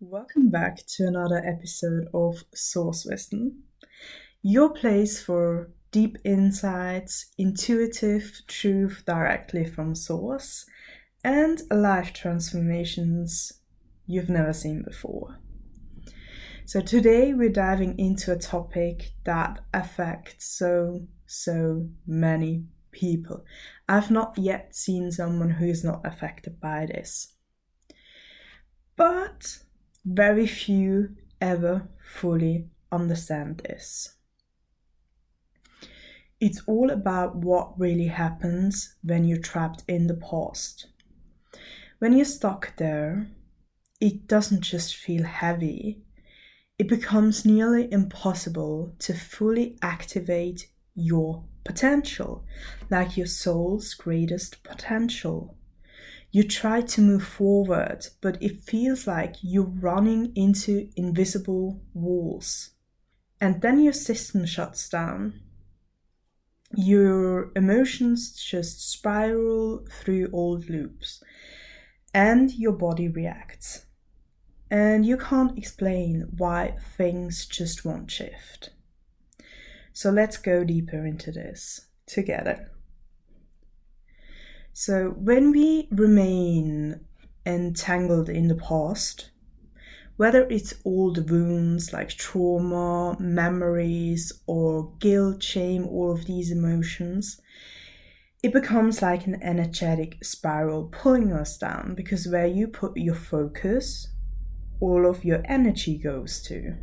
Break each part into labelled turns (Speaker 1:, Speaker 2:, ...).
Speaker 1: Welcome back to another episode of Source Wisdom, your place for deep insights, intuitive truth directly from source, and life transformations you've never seen before. So today we're diving into a topic that affects so many people. I've not yet seen someone who is not affected by this. But very few ever fully understand this. It's all about what really happens when you're trapped in the past. When you're stuck there, it doesn't just feel heavy, it becomes nearly impossible to fully activate your potential, like your soul's greatest potential. You try to move forward, but it feels like you're running into invisible walls. And then your system shuts down. Your emotions just spiral through old loops. And your body reacts. And you can't explain why things just won't shift. So let's go deeper into this together. So when we remain entangled in the past, whether it's old wounds like trauma, memories, or guilt, shame, all of these emotions, it becomes like an energetic spiral pulling us down, because where you put your focus, all of your energy goes to.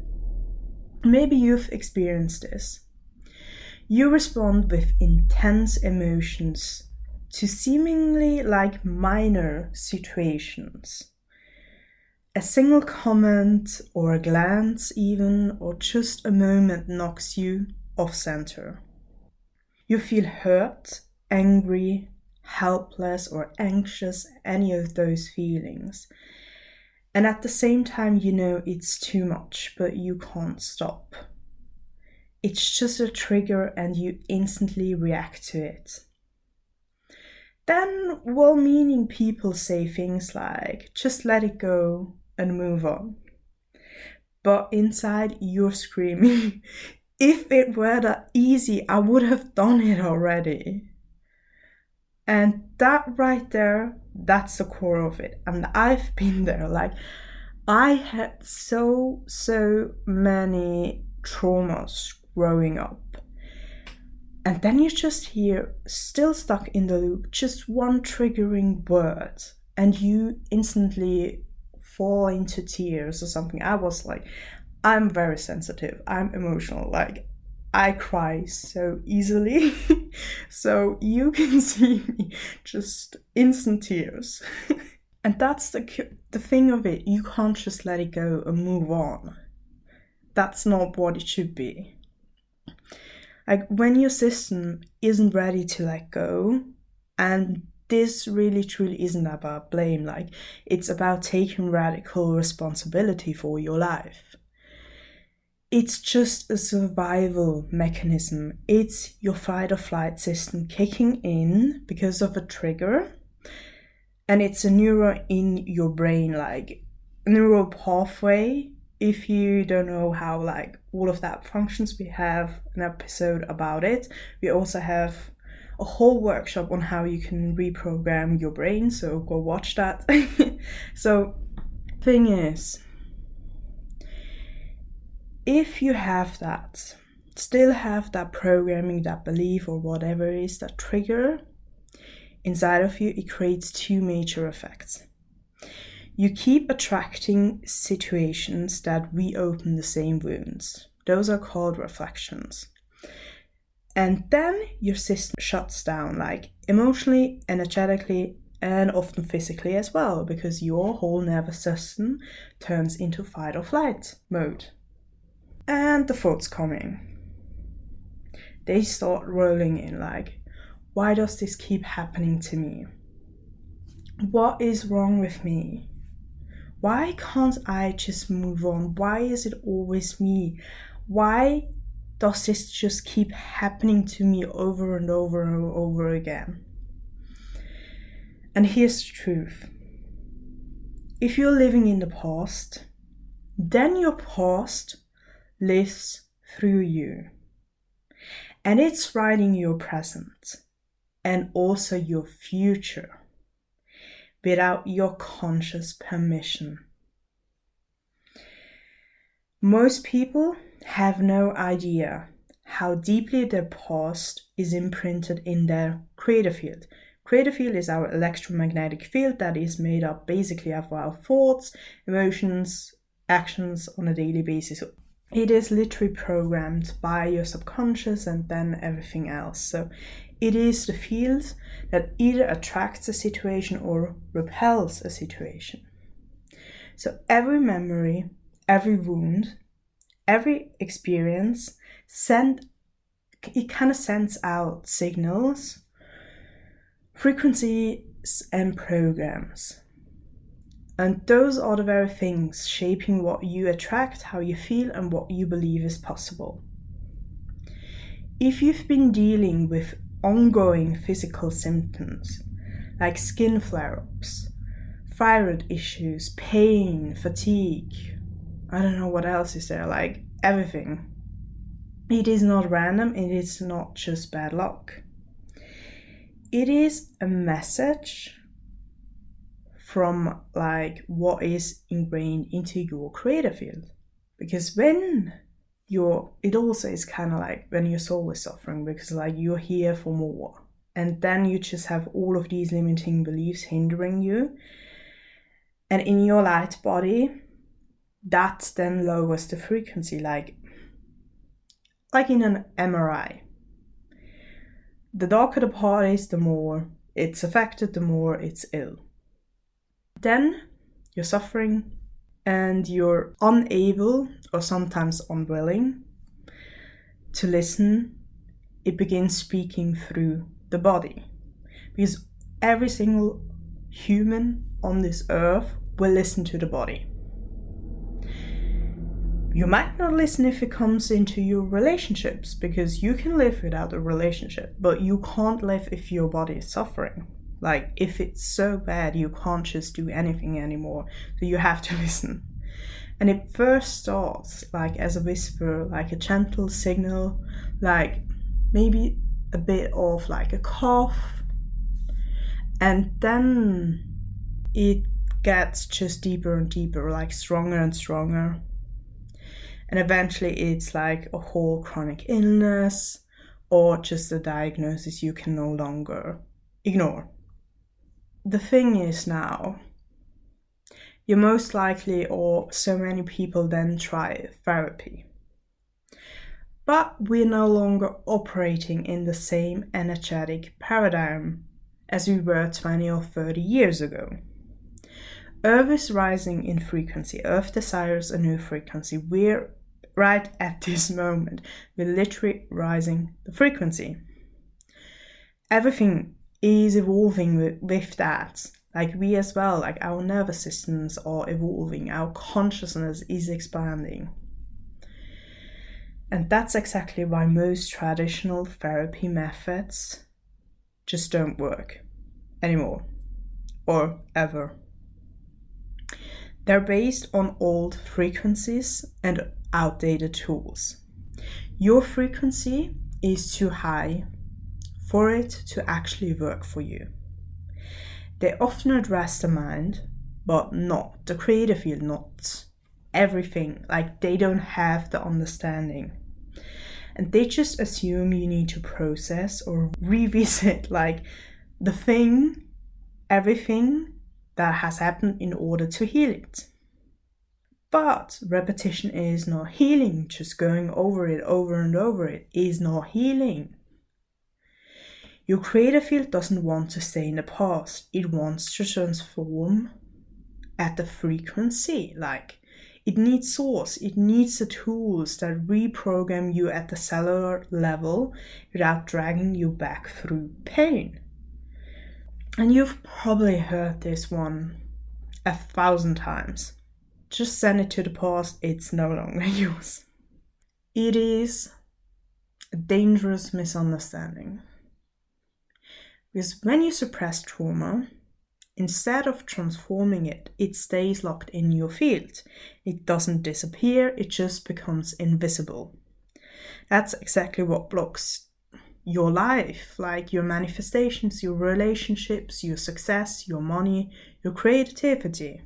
Speaker 1: Maybe you've experienced this. You respond with intense emotions to seemingly like minor situations. A single comment or a glance even, or just a moment knocks you off center. You feel hurt, angry, helpless or anxious, any of those feelings. And at the same time you know it's too much, but you can't stop. It's just a trigger and you instantly react to it. Then well-meaning people say things like, just let it go and move on. But inside you're screaming, if it were that easy, I would have done it already. And that right there, that's the core of it. And I've been there. Like, I had so many traumas growing up. And then you just hear, still stuck in the loop, just one triggering word, and you instantly fall into tears or something. I was like, I'm very sensitive, I'm emotional, like, I cry so easily. So you can see me, just instant tears. And that's the thing of it, you can't just let it go and move on. That's not what it should be. Like, when your system isn't ready to let go, and this really truly isn't about blame, like, it's about taking radical responsibility for your life. It's just a survival mechanism. It's your fight or flight system kicking in because of a trigger, and it's a neuron in your brain, like a neural pathway. If you don't know how like all of that functions, we have an episode about it. We also have a whole workshop on how you can reprogram your brain, so go watch that. So thing is, if you have that, still have that programming, that belief or whatever it is, that trigger inside of you, it creates two major effects. You keep attracting situations that reopen the same wounds. Those are called reflections. And then your system shuts down, like emotionally, energetically, and often physically as well, because your whole nervous system turns into fight or flight mode. And the thoughts coming. They start rolling in like, why does this keep happening to me? What is wrong with me? Why can't I just move on? Why is it always me? Why does this just keep happening to me over and over and over again? And here's the truth. If you're living in the past, then your past lives through you. And it's writing your present and also your future without your conscious permission. Most people have no idea how deeply their past is imprinted in their creative field. Creative field is our electromagnetic field that is made up basically of our thoughts, emotions, actions on a daily basis. It is literally programmed by your subconscious and then everything else. So it is the field that either attracts a situation or repels a situation. So every memory, every wound, every experience, it kind of sends out signals, frequencies, and programs. And those are the very things shaping what you attract, how you feel, and what you believe is possible. If you've been dealing with ongoing physical symptoms like skin flare-ups, thyroid issues, pain, fatigue, I don't know what else is there, like everything. It is not random, it is not just bad luck. It is a message from like what is ingrained into your creative field. Because it also is kind of like when your soul is suffering, because like you're here for more. And then you just have all of these limiting beliefs hindering you. And in your light body, that then lowers the frequency, like in an MRI. The darker the part is, the more it's affected, the more it's ill. Then you're suffering and you're unable or sometimes unwilling to listen. It begins speaking through the body. Because every single human on this earth will listen to the body. You might not listen if it comes into your relationships, because you can live without a relationship, but you can't live if your body is suffering. Like, if it's so bad, you can't just do anything anymore, so you have to listen. And it first starts like as a whisper, like a gentle signal, like maybe a bit of like a cough, and then it gets just deeper and deeper, like stronger and stronger. And eventually it's like a whole chronic illness or just a diagnosis you can no longer ignore. The thing is now, you most likely, or so many people, then try therapy. But we're no longer operating in the same energetic paradigm as we were 20 or 30 years ago. Earth is rising in frequency. Earth desires a new frequency. We're right at this moment, we're literally rising the frequency. Everything is evolving with that. Like we as well, like our nervous systems are evolving, our consciousness is expanding. And that's exactly why most traditional therapy methods just don't work anymore, or ever. They're based on old frequencies and outdated tools. Your frequency is too high for it to actually work for you. They often address the mind, but not the creative field, not everything. Like they don't have the understanding. And they just assume you need to process or revisit like everything that has happened in order to heal it. But repetition is not healing. Just going over it over and over it is not healing. Your creative field doesn't want to stay in the past. It wants to transform at the frequency. Like it needs source. It needs the tools that reprogram you at the cellular level without dragging you back through pain. And you've probably heard this one 1,000 times. Just send it to the past, it's no longer yours. It is a dangerous misunderstanding. Because when you suppress trauma, Instead of transforming it, it stays locked in your field. It doesn't disappear, it just becomes invisible. That's exactly what blocks your life, like your manifestations, your relationships, your success, your money, your creativity.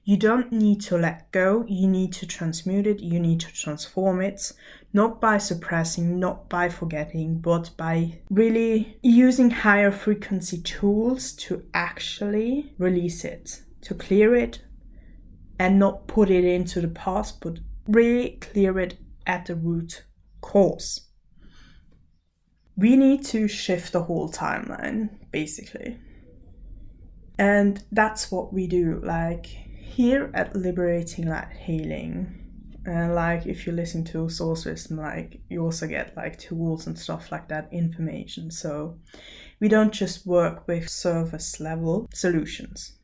Speaker 1: You don't need to let go, you need to transmute it, you need to transform it, not by suppressing, not by forgetting, but by really using higher frequency tools to actually release it, to clear it, and not put it into the past, but really clear it at the root cause. We need to shift the whole timeline, basically. And that's what we do, like here at Liberating Light Healing. And like if you listen to Source Wisdom, like you also get like tools and stuff like that, information. So we don't just work with surface level solutions.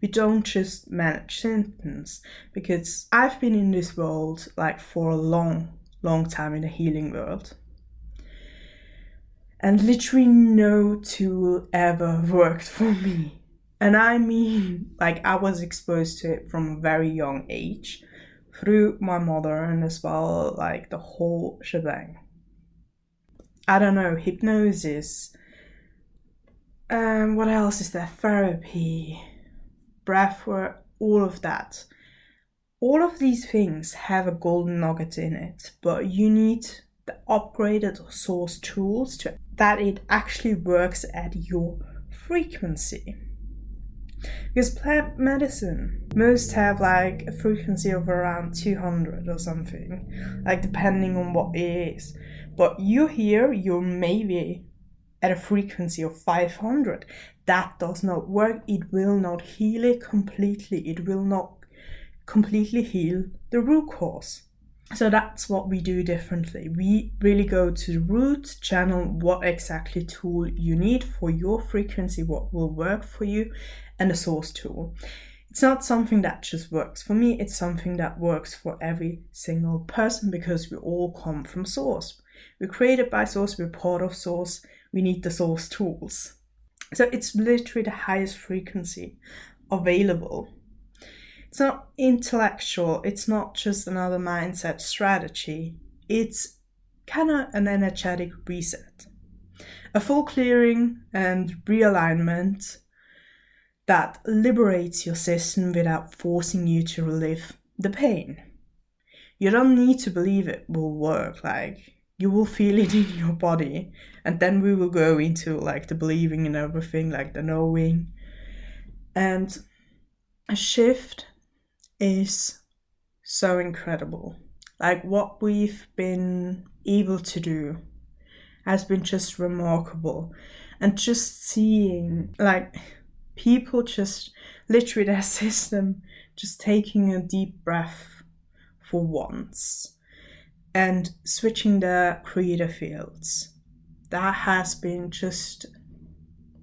Speaker 1: We don't just manage symptoms, because I've been in this world like for a long time, in the healing world. And literally no tool ever worked for me. And I mean, like I was exposed to it from a very young age through my mother, and as well like the whole shebang. I don't know, hypnosis. What else is there? Therapy, breathwork, all of that. All of these things have a golden nugget in it, but you need the upgraded source tools to that it actually works at your frequency. Because plant medicine, most have like a frequency of around 200 or something, like depending on what it is. But you here, you're maybe at a frequency of 500. That does not work. It will not heal it completely. It will not completely heal the root cause. So that's what we do differently. We really go to the root, channel what exactly tool you need for your frequency, what will work for you, and the source tool. It's not something that just works for me, it's something that works for every single person, because we all come from source. We're created by source, we're part of source, we need the source tools. So it's literally the highest frequency available. It's not intellectual, it's not just another mindset strategy. It's kind of an energetic reset. A full clearing and realignment that liberates your system without forcing you to relive the pain. You don't need to believe it will work, like you will feel it in your body, and then we will go into like the believing and everything, like the knowing. And a shift is so incredible. Like what we've been able to do has been just remarkable. And just seeing like people just literally their system just taking a deep breath for once and switching their creative fields. That has been just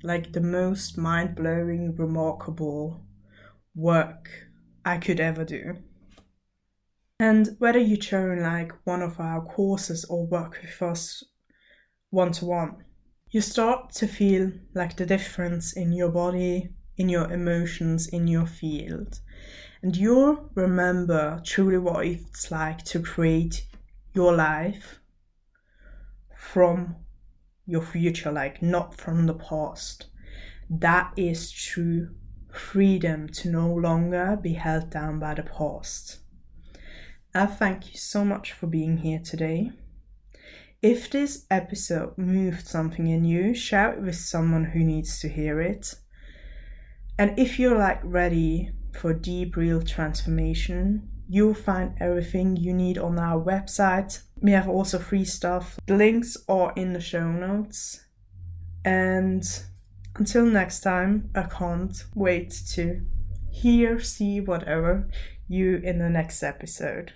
Speaker 1: like the most mind-blowing, remarkable work I could ever do. And whether you join like one of our courses or work with us one-to-one, you start to feel like the difference in your body, in your emotions, in your field. And you'll remember truly what it's like to create your life from your future, like not from the past. That is true freedom, to no longer be held down by the past. I thank you so much for being here today. If this episode moved something in you, share it with someone who needs to hear it. And if you're like ready for deep, real transformation, you'll find everything you need on our website. We have also free stuff. The links are in the show notes. And until next time, I can't wait to hear, see, whatever you in the next episode.